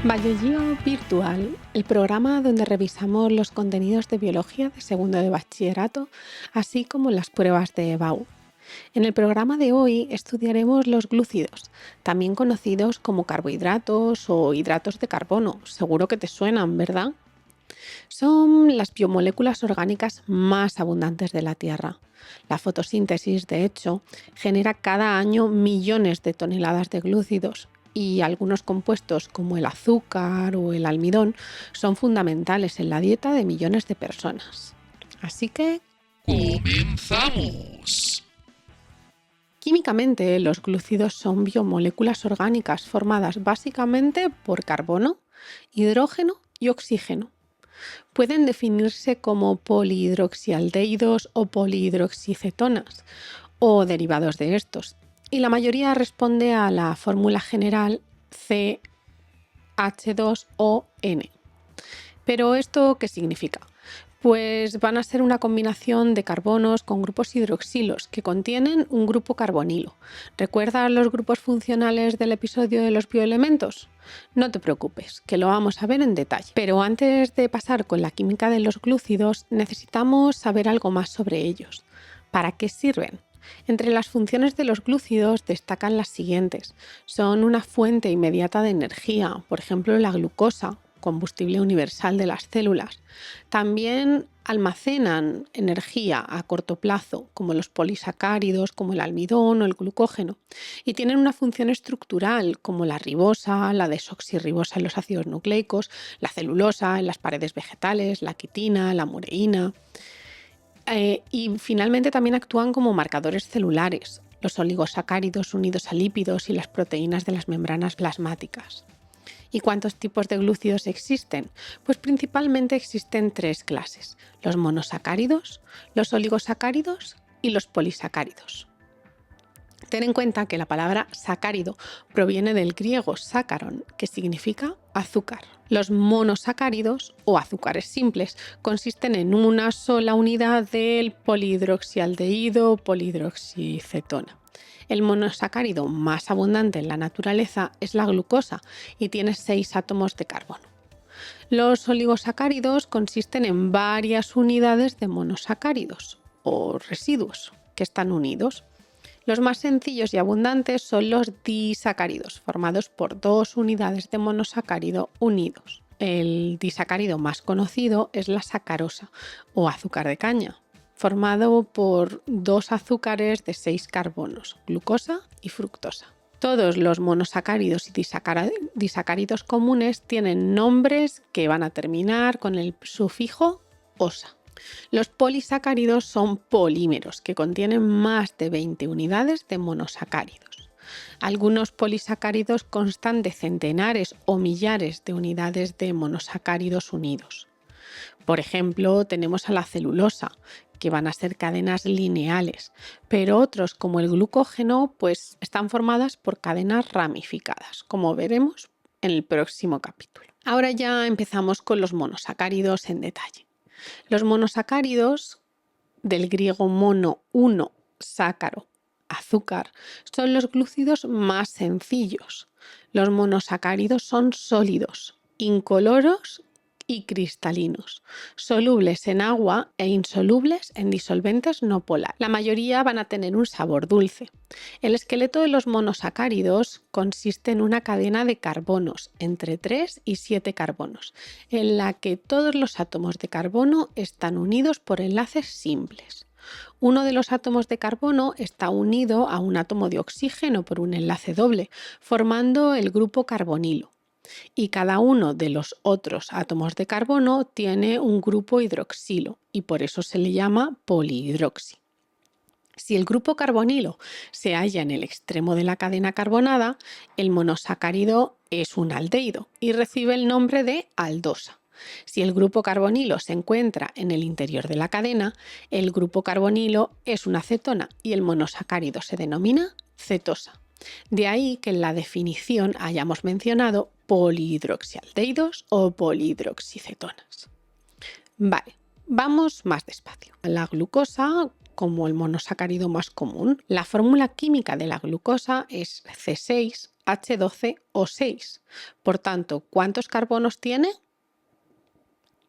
Biología Virtual, el programa donde revisamos los contenidos de biología de segundo de bachillerato, así como las pruebas de EBAU. En el programa de hoy estudiaremos los glúcidos, también conocidos como carbohidratos o hidratos de carbono. Seguro que te suenan, ¿verdad? Son las biomoléculas orgánicas más abundantes de la Tierra. La fotosíntesis, de hecho, genera cada año millones de toneladas de glúcidos y algunos compuestos como el azúcar o el almidón son fundamentales en la dieta de millones de personas. Así que ¡comenzamos! Químicamente, los glúcidos son biomoléculas orgánicas formadas básicamente por carbono, hidrógeno y oxígeno. Pueden definirse como polihidroxialdehídos o polihidroxicetonas o derivados de estos, y la mayoría responde a la fórmula general CH2ON. ¿Pero esto qué significa? Pues van a ser una combinación de carbonos con grupos hidroxilos que contienen un grupo carbonilo. ¿Recuerdas los grupos funcionales del episodio de los bioelementos? No te preocupes, que lo vamos a ver en detalle. Pero antes de pasar con la química de los glúcidos, necesitamos saber algo más sobre ellos. ¿Para qué sirven? Entre las funciones de los glúcidos destacan las siguientes. Son una fuente inmediata de energía, por ejemplo la glucosa, combustible universal de las células. También almacenan energía a corto plazo, como los polisacáridos, como el almidón o el glucógeno, y tienen una función estructural, como la ribosa, la desoxirribosa en los ácidos nucleicos, la celulosa en las paredes vegetales, la quitina, la mureína. Y finalmente también actúan como marcadores celulares, los oligosacáridos unidos a lípidos y las proteínas de las membranas plasmáticas. ¿Y cuántos tipos de glúcidos existen? Pues principalmente existen tres clases: los monosacáridos, los oligosacáridos y los polisacáridos. Ten en cuenta que la palabra sacárido proviene del griego sácaron, que significa azúcar. Los monosacáridos, o azúcares simples, consisten en una sola unidad del polihidroxialdehído o polihidroxicetona. El monosacárido más abundante en la naturaleza es la glucosa y tiene 6 átomos de carbono. Los oligosacáridos consisten en varias unidades de monosacáridos o residuos que están unidos. Los más sencillos y abundantes son los disacáridos, formados por 2 unidades de monosacárido unidos. El disacárido más conocido es la sacarosa o azúcar de caña, formado por 2 azúcares de 6 carbonos, glucosa y fructosa. Todos los monosacáridos y disacáridos comunes tienen nombres que van a terminar con el sufijo osa. Los polisacáridos son polímeros que contienen más de 20 unidades de monosacáridos. Algunos polisacáridos constan de centenares o millares de unidades de monosacáridos unidos. Por ejemplo, tenemos a la celulosa, que van a ser cadenas lineales, pero otros como el glucógeno pues están formadas por cadenas ramificadas, como veremos en el próximo capítulo. Ahora ya empezamos con los monosacáridos en detalle. Los monosacáridos, del griego mono, uno, sácaro, azúcar, son los glúcidos más sencillos. Los monosacáridos son sólidos, incoloros y cristalinos, solubles en agua e insolubles en disolventes no polares. La mayoría van a tener un sabor dulce. El esqueleto de los monosacáridos consiste en una cadena de carbonos, entre 3 y 7 carbonos, en la que todos los átomos de carbono están unidos por enlaces simples. Uno de los átomos de carbono está unido a un átomo de oxígeno por un enlace doble, formando el grupo carbonilo. Y cada uno de los otros átomos de carbono tiene un grupo hidroxilo y por eso se le llama polihidroxi. Si el grupo carbonilo se halla en el extremo de la cadena carbonada, el monosacárido es un aldehído y recibe el nombre de aldosa. Si el grupo carbonilo se encuentra en el interior de la cadena, el grupo carbonilo es una cetona y el monosacárido se denomina cetosa. De ahí que en la definición hayamos mencionado polihidroxialdehídos o polihidroxicetonas. Vale, vamos más despacio. La glucosa como el monosacárido más común. La fórmula química de la glucosa es C6H12O6. Por tanto, ¿cuántos carbonos tiene?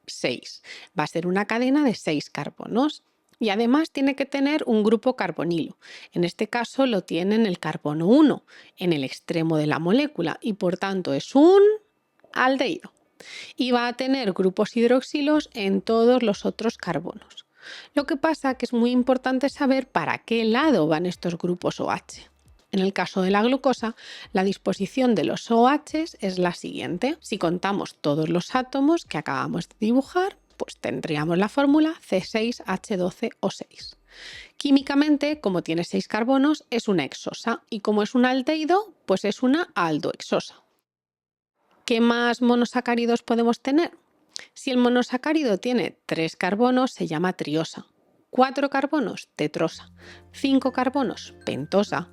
6. Va a ser una cadena de 6 carbonos. Y además tiene que tener un grupo carbonilo. En este caso lo tiene en el carbono 1, en el extremo de la molécula, y por tanto es un aldehído. Y va a tener grupos hidroxilos en todos los otros carbonos. Lo que pasa que es muy importante saber para qué lado van estos grupos OH. En el caso de la glucosa, la disposición de los OH es la siguiente. Si contamos todos los átomos que acabamos de dibujar, pues tendríamos la fórmula C6H12O6. Químicamente, como tiene 6 carbonos, es una hexosa, y como es un aldehído, pues es una aldohexosa. ¿Qué más monosacáridos podemos tener? Si el monosacárido tiene 3 carbonos, se llama triosa. 4 carbonos, tetrosa. 5 carbonos, pentosa.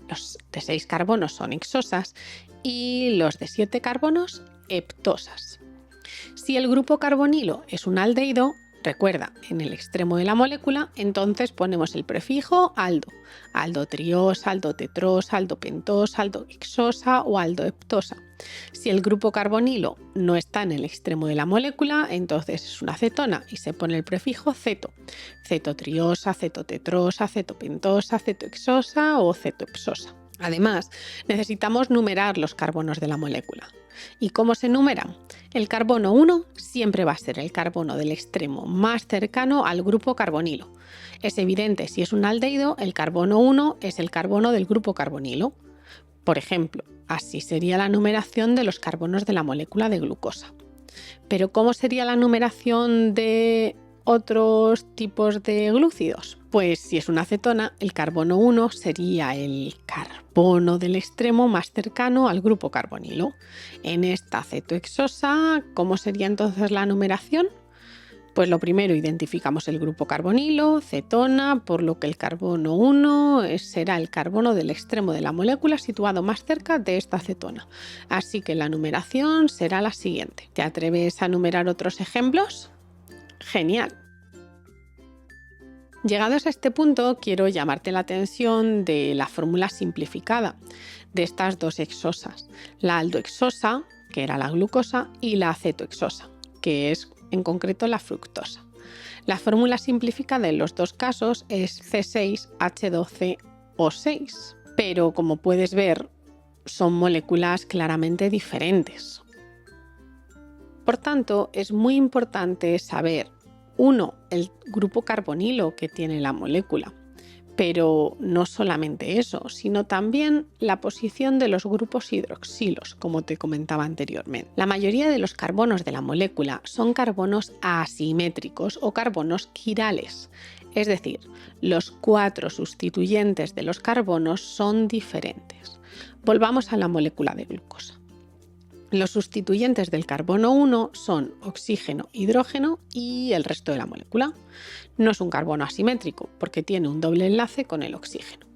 Los de 6 carbonos son hexosas y los de 7 carbonos, heptosas. Si el grupo carbonilo es un aldehído, recuerda, en el extremo de la molécula, entonces ponemos el prefijo aldo. Aldotriosa, aldotetrosa, aldopentosa, aldohexosa o aldoheptosa. Si el grupo carbonilo no está en el extremo de la molécula, entonces es una cetona y se pone el prefijo ceto. Cetotriosa, cetotetrosa, cetopentosa, cetohexosa o cetohepsosa. Además, necesitamos numerar los carbonos de la molécula. ¿Y cómo se numeran? El carbono 1 siempre va a ser el carbono del extremo más cercano al grupo carbonilo. Es evidente, si es un aldehído, el carbono 1 es el carbono del grupo carbonilo. Por ejemplo, así sería la numeración de los carbonos de la molécula de glucosa. Pero ¿cómo sería la numeración de otros tipos de glúcidos? Pues si es una acetona, el carbono 1 sería el carbono del extremo más cercano al grupo carbonilo. En esta cetohexosa, ¿cómo sería entonces la numeración? Pues lo primero, identificamos el grupo carbonilo, cetona, por lo que el carbono 1 será el carbono del extremo de la molécula situado más cerca de esta cetona. Así que la numeración será la siguiente. ¿Te atreves a numerar otros ejemplos? ¡Genial! Llegados a este punto, quiero llamarte la atención de la fórmula simplificada de estas dos hexosas, la aldohexosa, que era la glucosa, y la acetohexosa, que es en concreto la fructosa. La fórmula simplificada en los dos casos es C6H12O6, pero como puedes ver, son moléculas claramente diferentes. Por tanto, es muy importante saber, uno, el grupo carbonilo que tiene la molécula, pero no solamente eso, sino también la posición de los grupos hidroxilos, como te comentaba anteriormente. La mayoría de los carbonos de la molécula son carbonos asimétricos o carbonos quirales, es decir, los 4 sustituyentes de los carbonos son diferentes. Volvamos a la molécula de glucosa. Los sustituyentes del carbono 1 son oxígeno, hidrógeno y el resto de la molécula. No es un carbono asimétrico porque tiene un doble enlace con el oxígeno.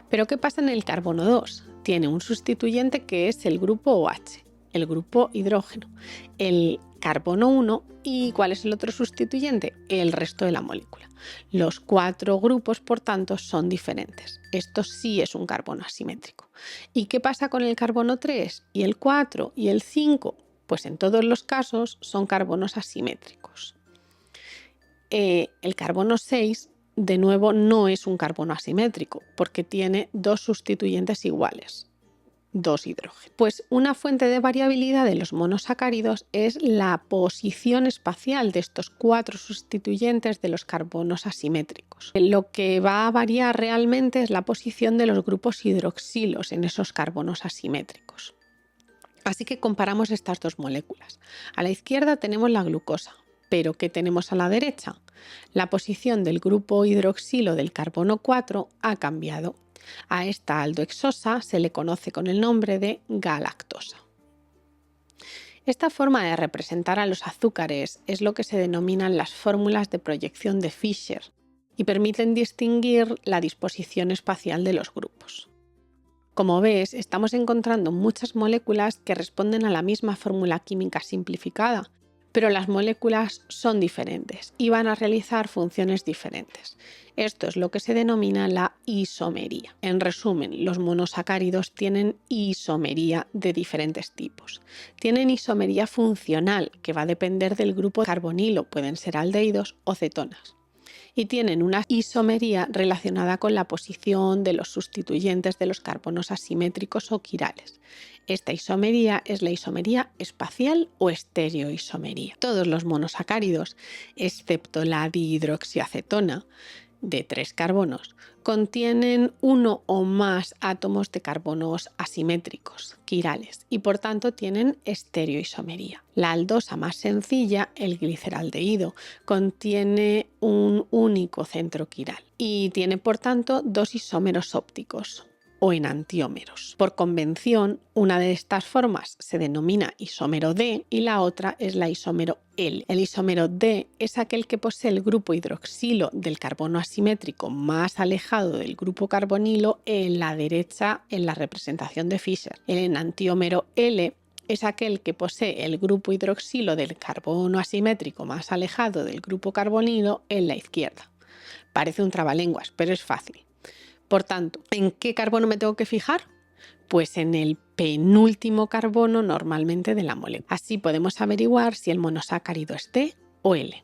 Pero ¿qué pasa en el carbono 2? Tiene un sustituyente que es el grupo OH, el grupo hidrógeno, el carbono 1 y ¿cuál es el otro sustituyente? El resto de la molécula. Los 4 grupos, por tanto, son diferentes. Esto sí es un carbono asimétrico. ¿Y qué pasa con el carbono 3 y el 4 y el 5? Pues en todos los casos son carbonos asimétricos. El carbono 6, de nuevo, no es un carbono asimétrico porque tiene 2 sustituyentes iguales. 2 hidrógenos. Pues una fuente de variabilidad de los monosacáridos es la posición espacial de estos 4 sustituyentes de los carbonos asimétricos. Lo que va a variar realmente es la posición de los grupos hidroxilos en esos carbonos asimétricos. Así que comparamos estas dos moléculas. A la izquierda tenemos la glucosa, pero ¿qué tenemos a la derecha? La posición del grupo hidroxilo del carbono 4 ha cambiado. A esta aldohexosa se le conoce con el nombre de galactosa. Esta forma de representar a los azúcares es lo que se denominan las fórmulas de proyección de Fischer y permiten distinguir la disposición espacial de los grupos. Como ves, estamos encontrando muchas moléculas que responden a la misma fórmula química simplificada, pero las moléculas son diferentes y van a realizar funciones diferentes. Esto es lo que se denomina la isomería. En resumen, los monosacáridos tienen isomería de diferentes tipos. Tienen isomería funcional, que va a depender del grupo carbonilo, pueden ser aldehídos o cetonas. Y tienen una isomería relacionada con la posición de los sustituyentes de los carbonos asimétricos o quirales. Esta isomería es la isomería espacial o estereoisomería. Todos los monosacáridos, excepto la dihidroxiacetona, de 3 carbonos, contienen uno o más átomos de carbonos asimétricos, quirales, y por tanto tienen estereoisomería. La aldosa más sencilla, el gliceraldehído, contiene un único centro quiral y tiene por tanto 2 isómeros ópticos o enantiómeros. Por convención, una de estas formas se denomina isómero D y la otra es la isómero L. El isómero D es aquel que posee el grupo hidroxilo del carbono asimétrico más alejado del grupo carbonilo en la derecha en la representación de Fischer. El enantiómero L es aquel que posee el grupo hidroxilo del carbono asimétrico más alejado del grupo carbonilo en la izquierda. Parece un trabalenguas, pero es fácil. Por tanto, ¿en qué carbono me tengo que fijar? Pues en el penúltimo carbono normalmente de la molécula. Así podemos averiguar si el monosacárido es D o L.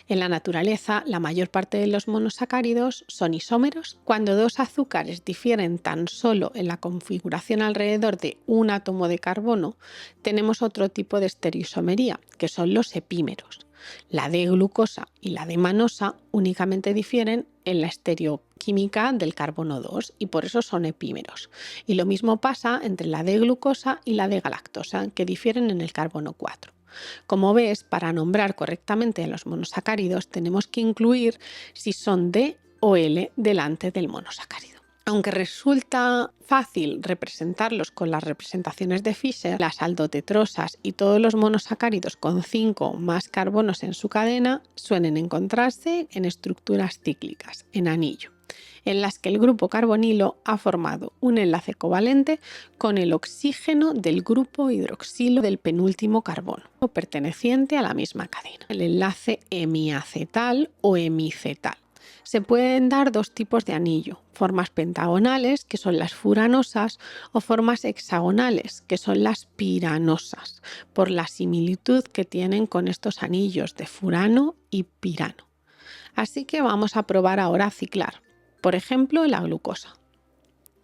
En la naturaleza, la mayor parte de los monosacáridos son isómeros. Cuando dos azúcares difieren tan solo en la configuración alrededor de un átomo de carbono, tenemos otro tipo de estereoisomería, que son los epímeros. La D-glucosa y la D-manosa únicamente difieren en la estereoquímica del carbono 2 y por eso son epímeros. Y lo mismo pasa entre la D-glucosa y la D-galactosa, que difieren en el carbono 4. Como ves, para nombrar correctamente a los monosacáridos tenemos que incluir si son D o L delante del monosacárido. Aunque resulta fácil representarlos con las representaciones de Fischer, las aldotetrosas y todos los monosacáridos con 5 o más carbonos en su cadena suelen encontrarse en estructuras cíclicas, en anillo, en las que el grupo carbonilo ha formado un enlace covalente con el oxígeno del grupo hidroxilo del penúltimo carbono, perteneciente a la misma cadena, el enlace hemiacetal o hemicetal. Se pueden dar dos tipos de anillo, formas pentagonales, que son las furanosas, o formas hexagonales, que son las piranosas, por la similitud que tienen con estos anillos de furano y pirano. Así que vamos a probar ahora a ciclar. Por ejemplo, la glucosa.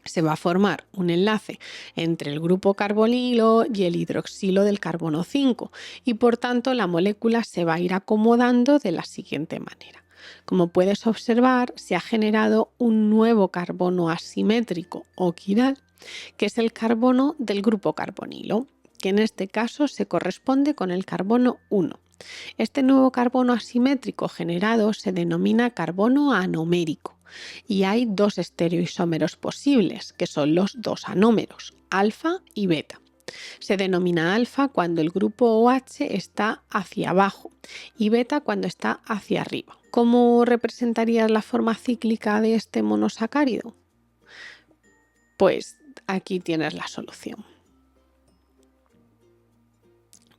Se va a formar un enlace entre el grupo carbonilo y el hidroxilo del carbono 5 y por tanto la molécula se va a ir acomodando de la siguiente manera. Como puedes observar, se ha generado un nuevo carbono asimétrico o quiral, que es el carbono del grupo carbonilo, que en este caso se corresponde con el carbono 1. Este nuevo carbono asimétrico generado se denomina carbono anomérico y hay dos estereoisómeros posibles, que son los dos anómeros, alfa y beta. Se denomina alfa cuando el grupo OH está hacia abajo y beta cuando está hacia arriba. ¿Cómo representarías la forma cíclica de este monosacárido? Pues aquí tienes la solución.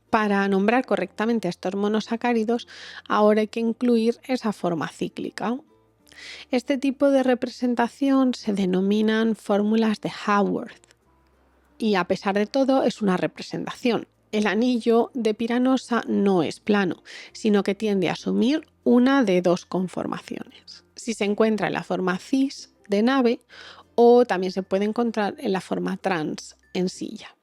Para nombrar correctamente a estos monosacáridos, ahora hay que incluir esa forma cíclica. Este tipo de representación se denominan fórmulas de Haworth. Y a pesar de todo es una representación. El anillo de piranosa no es plano, sino que tiende a asumir una de dos conformaciones. Si se encuentra en la forma cis de nave o también se puede encontrar en la forma trans en silla.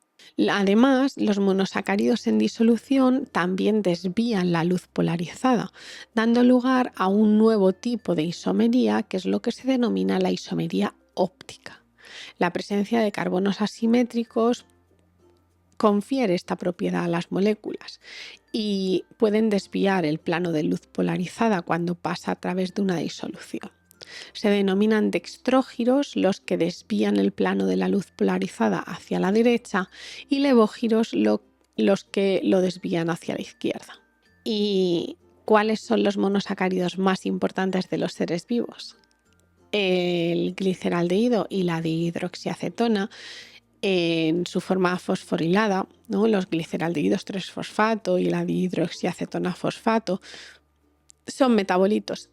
Además, los monosacáridos en disolución también desvían la luz polarizada, dando lugar a un nuevo tipo de isomería, que es lo que se denomina la isomería óptica. La presencia de carbonos asimétricos confiere esta propiedad a las moléculas y pueden desviar el plano de luz polarizada cuando pasa a través de una disolución. Se denominan dextrógiros los que desvían el plano de la luz polarizada hacia la derecha y levógiros los que lo desvían hacia la izquierda. ¿Y cuáles son los monosacáridos más importantes de los seres vivos? El gliceraldehído y la dihidroxiacetona en su forma fosforilada, ¿no? Los gliceraldehídos 3-fosfato y la dihidroxiacetona fosfato son metabolitos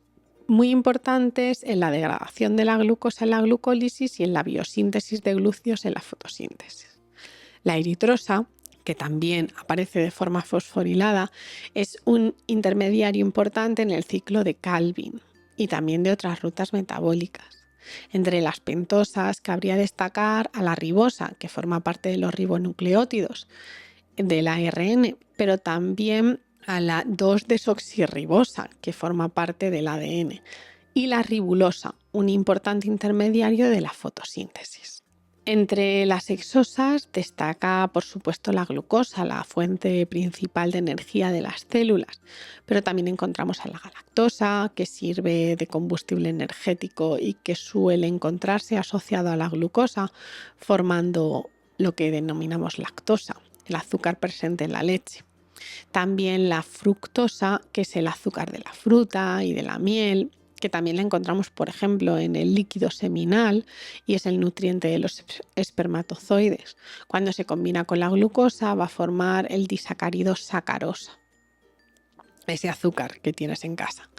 muy importantes en la degradación de la glucosa en la glucólisis y en la biosíntesis de glúcidos en la fotosíntesis. La eritrosa, que también aparece de forma fosforilada, es un intermediario importante en el ciclo de Calvin y también de otras rutas metabólicas. Entre las pentosas cabría destacar a la ribosa, que forma parte de los ribonucleótidos del ARN, pero también a la 2-desoxirribosa, que forma parte del ADN, y la ribulosa, un importante intermediario de la fotosíntesis. Entre las hexosas destaca, por supuesto, la glucosa, la fuente principal de energía de las células, pero también encontramos a la galactosa, que sirve de combustible energético y que suele encontrarse asociado a la glucosa, formando lo que denominamos lactosa, el azúcar presente en la leche. También la fructosa, que es el azúcar de la fruta y de la miel, que también la encontramos, por ejemplo, en el líquido seminal y es el nutriente de los espermatozoides. Cuando se combina con la glucosa va a formar el disacárido sacarosa, ese azúcar que tienes en casa.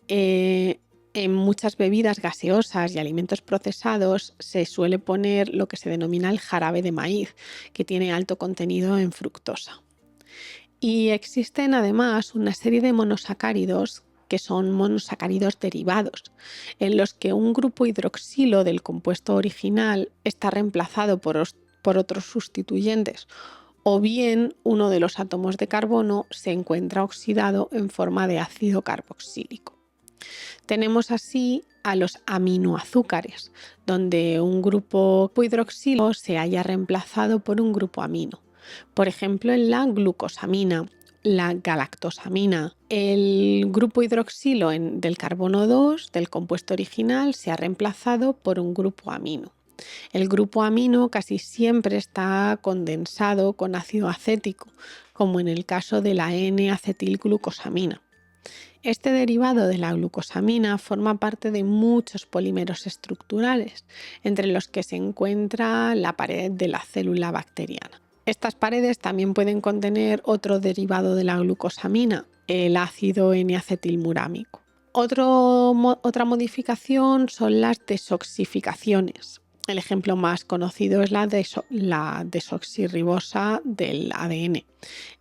En muchas bebidas gaseosas y alimentos procesados se suele poner lo que se denomina el jarabe de maíz, que tiene alto contenido en fructosa. Y existen además una serie de monosacáridos que son monosacáridos derivados, en los que un grupo hidroxilo del compuesto original está reemplazado por otros sustituyentes, o bien uno de los átomos de carbono se encuentra oxidado en forma de ácido carboxílico. Tenemos así a los aminoazúcares, donde un grupo hidroxilo se haya reemplazado por un grupo amino. Por ejemplo, en la glucosamina, la galactosamina, el grupo hidroxilo del carbono 2 del compuesto original se ha reemplazado por un grupo amino. El grupo amino casi siempre está condensado con ácido acético, como en el caso de la N-acetilglucosamina. Este derivado de la glucosamina forma parte de muchos polímeros estructurales, entre los que se encuentra la pared de la célula bacteriana. Estas paredes también pueden contener otro derivado de la glucosamina, el ácido N-acetilmurámico. Otra modificación son las desoxificaciones. El ejemplo más conocido es la desoxirribosa del ADN.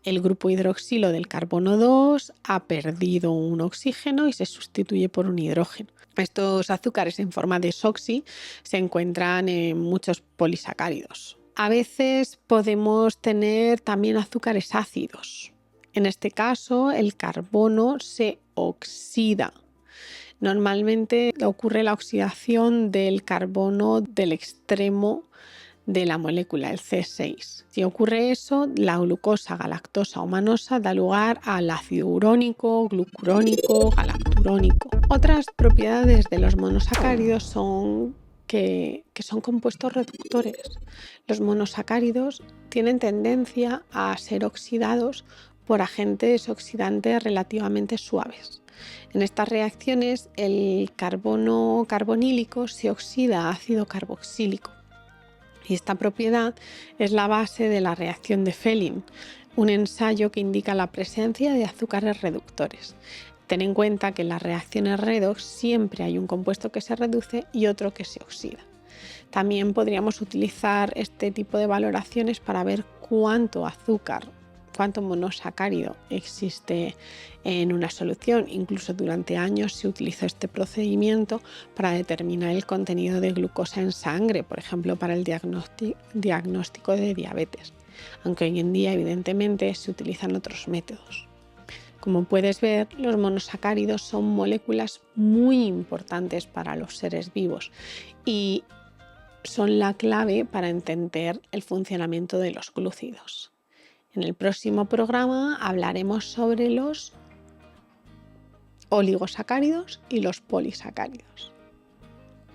El grupo hidroxilo del carbono 2 ha perdido un oxígeno y se sustituye por un hidrógeno. Estos azúcares en forma desoxi se encuentran en muchos polisacáridos. A veces podemos tener también azúcares ácidos. En este caso, el carbono se oxida. Normalmente ocurre la oxidación del carbono del extremo de la molécula, el C6. Si ocurre eso, la glucosa, galactosa o manosa da lugar al ácido urónico, glucurónico, galacturónico. Otras propiedades de los monosacáridos son que son compuestos reductores. Los monosacáridos tienen tendencia a ser oxidados por agentes oxidantes relativamente suaves. En estas reacciones, el carbono carbonílico se oxida a ácido carboxílico. Y esta propiedad es la base de la reacción de Fehling, un ensayo que indica la presencia de azúcares reductores. Ten en cuenta que en las reacciones redox siempre hay un compuesto que se reduce y otro que se oxida. También podríamos utilizar este tipo de valoraciones para ver cuánto azúcar, cuánto monosacárido existe en una solución. Incluso durante años se utilizó este procedimiento para determinar el contenido de glucosa en sangre, por ejemplo, para el diagnóstico de diabetes, aunque hoy en día evidentemente se utilizan otros métodos. Como puedes ver, los monosacáridos son moléculas muy importantes para los seres vivos y son la clave para entender el funcionamiento de los glúcidos. En el próximo programa hablaremos sobre los oligosacáridos y los polisacáridos.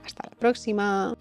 Hasta la próxima.